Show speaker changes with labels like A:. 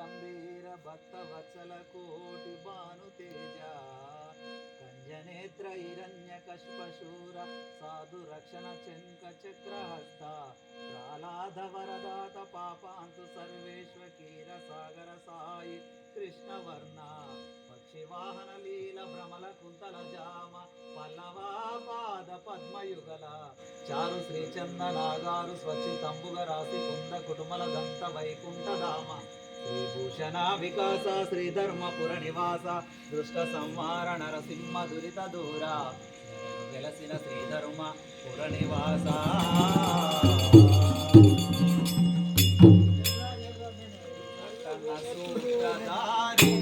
A: గంభీర భక్త వత్సల కోటి భాను తేజ కంజనేత్ర హిరణ్య కష్పశూర సాధు రక్షణ చెంక చక్రహస్త ప్రహ్లాద వరదాత పాపాంతు సర్వేశ్వ కీర సాగర సాయి కృష్ణవర్ణ పక్షివాహన లీల భ్రమల కుంతల జామ పల్లవా పాద పద్మయుగల చారు శ్రీచందనాగారు స్వచ్ఛితంబుగ రాసి కుంద కుటుమల దంత వైకుంఠధామ శ్రీభూషణ వికాస శ్రీధర్మపుర నివాస దృష్ట సంహార నరసింహ దురిత దూర వెలసిన శ్రీధర్మ పుర నివాస సూత్రధారి